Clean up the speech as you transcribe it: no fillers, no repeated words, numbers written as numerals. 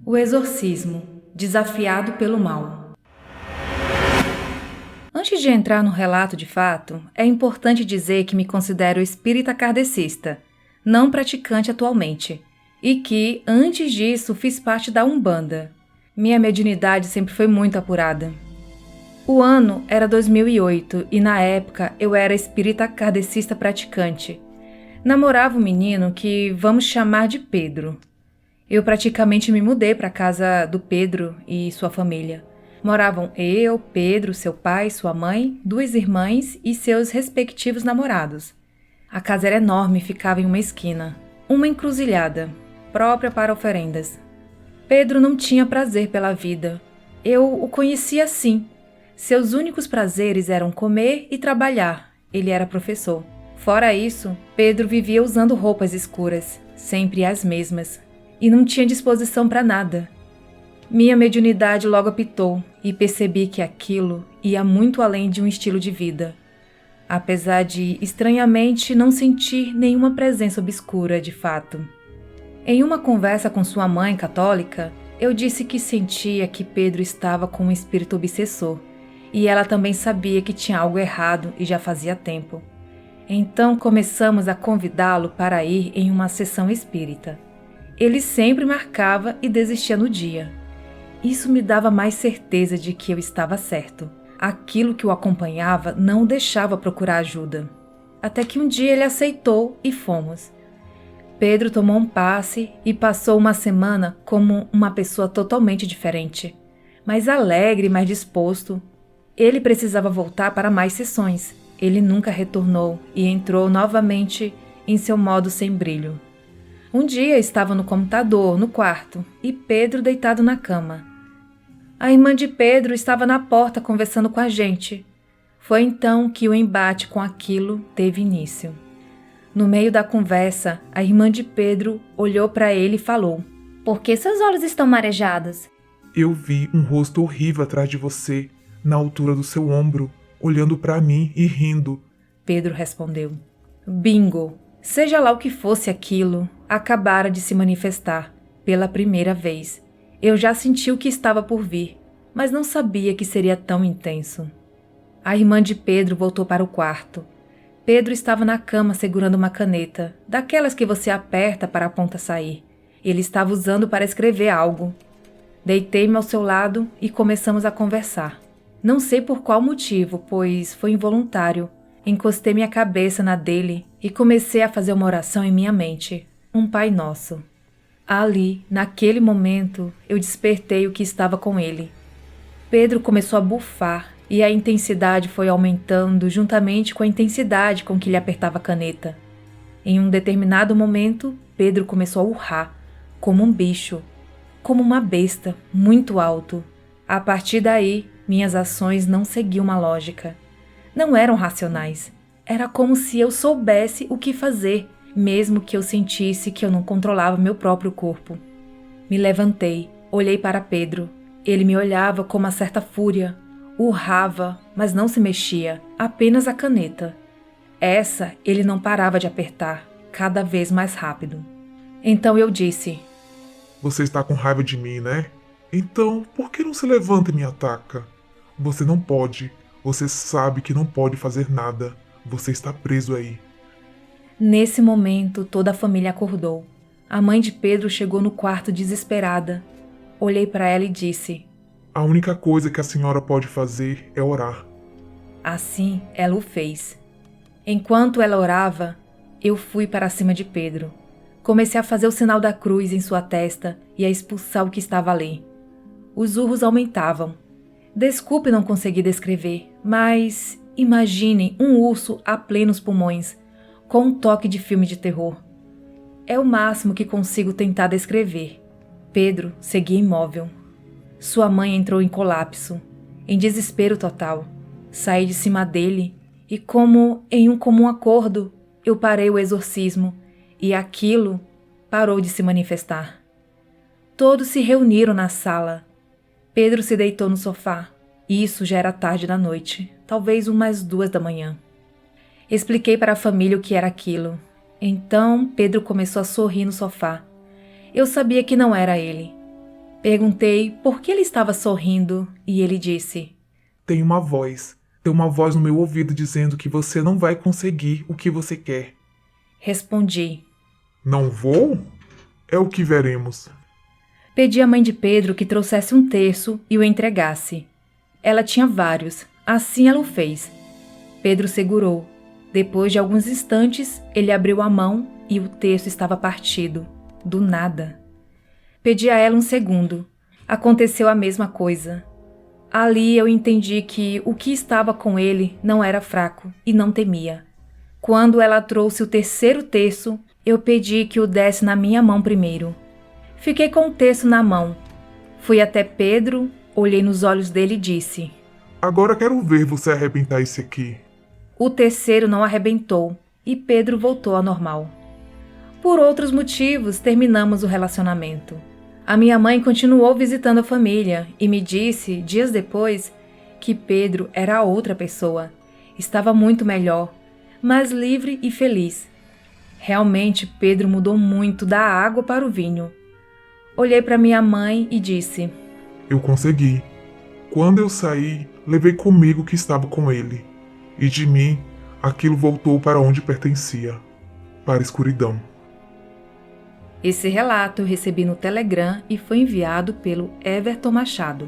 O exorcismo, desafiado pelo mal. Antes de entrar no relato de fato, é importante dizer que me considero espírita kardecista, não praticante atualmente, e que, antes disso, fiz parte da Umbanda. Minha mediunidade sempre foi muito apurada. O ano era 2008 e, na época, eu era espírita kardecista praticante. Namorava um menino que vamos chamar de Pedro. Eu praticamente me mudei para a casa do Pedro e sua família. Moravam eu, Pedro, seu pai, sua mãe, 2 irmãs e seus respectivos namorados. A casa era enorme e ficava em uma esquina, uma encruzilhada, própria para oferendas. Pedro não tinha prazer pela vida. Eu o conhecia assim. Seus únicos prazeres eram comer e trabalhar. Ele era professor. Fora isso, Pedro vivia usando roupas escuras, sempre as mesmas, e não tinha disposição para nada. Minha mediunidade logo apitou e percebi que aquilo ia muito além de um estilo de vida. Apesar de, estranhamente, não sentir nenhuma presença obscura de fato. Em uma conversa com sua mãe católica, eu disse que sentia que Pedro estava com um espírito obsessor, e ela também sabia que tinha algo errado e já fazia tempo. Então começamos a convidá-lo para ir em uma sessão espírita. Ele sempre marcava e desistia no dia. Isso me dava mais certeza de que eu estava certo. Aquilo que o acompanhava não o deixava procurar ajuda. Até que um dia ele aceitou e fomos. Pedro tomou um passe e passou uma semana como uma pessoa totalmente diferente, mais alegre e mais disposto. Ele precisava voltar para mais sessões. Ele nunca retornou e entrou novamente em seu modo sem brilho. Um dia estava no computador, no quarto, e Pedro deitado na cama. A irmã de Pedro estava na porta conversando com a gente. Foi então que o embate com aquilo teve início. No meio da conversa, a irmã de Pedro olhou para ele e falou: "Por que seus olhos estão marejados?" Eu vi um rosto horrível atrás de você, na altura do seu ombro, olhando para mim e rindo. Pedro respondeu. Bingo! Seja lá o que fosse aquilo, acabara de se manifestar, pela primeira vez. Eu já senti o que estava por vir, mas não sabia que seria tão intenso. A irmã de Pedro voltou para o quarto. Pedro estava na cama segurando uma caneta, daquelas que você aperta para a ponta sair. Ele estava usando para escrever algo. Deitei-me ao seu lado e começamos a conversar. Não sei por qual motivo, pois foi involuntário. Encostei minha cabeça na dele e comecei a fazer uma oração em minha mente, um Pai Nosso. Ali, naquele momento, eu despertei o que estava com ele. Pedro começou a bufar e a intensidade foi aumentando juntamente com a intensidade com que ele apertava a caneta. Em um determinado momento, Pedro começou a urrar, como um bicho, como uma besta, muito alto. A partir daí, minhas ações não seguiam uma lógica. Não eram racionais. Era como se eu soubesse o que fazer, mesmo que eu sentisse que eu não controlava meu próprio corpo. Me levantei, olhei para Pedro. Ele me olhava com uma certa fúria. Urrava, mas não se mexia, apenas a caneta. Essa ele não parava de apertar, cada vez mais rápido. Então eu disse: Você está com raiva de mim, né? Então, por que não se levanta e me ataca? Você não pode. Você sabe que não pode fazer nada. Você está preso aí. Nesse momento, toda a família acordou. A mãe de Pedro chegou no quarto desesperada. Olhei para ela e disse: A única coisa que a senhora pode fazer é orar. Assim, ela o fez. Enquanto ela orava, eu fui para cima de Pedro. Comecei a fazer o sinal da cruz em sua testa e a expulsar o que estava ali. Os urros aumentavam. Desculpe não conseguir descrever, mas imaginem um urso a plenos pulmões, com um toque de filme de terror. É o máximo que consigo tentar descrever. Pedro seguia imóvel. Sua mãe entrou em colapso, em desespero total. Saí de cima dele e, como em um comum acordo, eu parei o exorcismo e aquilo parou de se manifestar. Todos se reuniram na sala. Pedro se deitou no sofá. Isso já era tarde da noite, talvez umas 2 da manhã. Expliquei para a família o que era aquilo. Então Pedro começou a sorrir no sofá. Eu sabia que não era ele. Perguntei por que ele estava sorrindo e ele disse: Tem uma voz no meu ouvido dizendo que você não vai conseguir o que você quer. Respondi. Não vou? É o que veremos. Pedi à mãe de Pedro que trouxesse um terço e o entregasse. Ela tinha vários, assim ela o fez. Pedro segurou. Depois de alguns instantes, ele abriu a mão e o terço estava partido. Do nada. Pedi a ela um segundo. Aconteceu a mesma coisa. Ali eu entendi que o que estava com ele não era fraco e não temia. Quando ela trouxe o terceiro terço, eu pedi que o desse na minha mão primeiro. Fiquei com o terço na mão. Fui até Pedro, olhei nos olhos dele e disse: Agora quero ver você arrebentar esse aqui. O terceiro não arrebentou e Pedro voltou ao normal. Por outros motivos, terminamos o relacionamento. A minha mãe continuou visitando a família e me disse, dias depois, que Pedro era outra pessoa. Estava muito melhor, mais livre e feliz. Realmente, Pedro mudou muito da água para o vinho. Olhei para minha mãe e disse: Eu consegui. Quando eu saí, levei comigo o que estava com ele. E de mim, aquilo voltou para onde pertencia, para a escuridão. Esse relato eu recebi no Telegram e foi enviado pelo Everton Machado.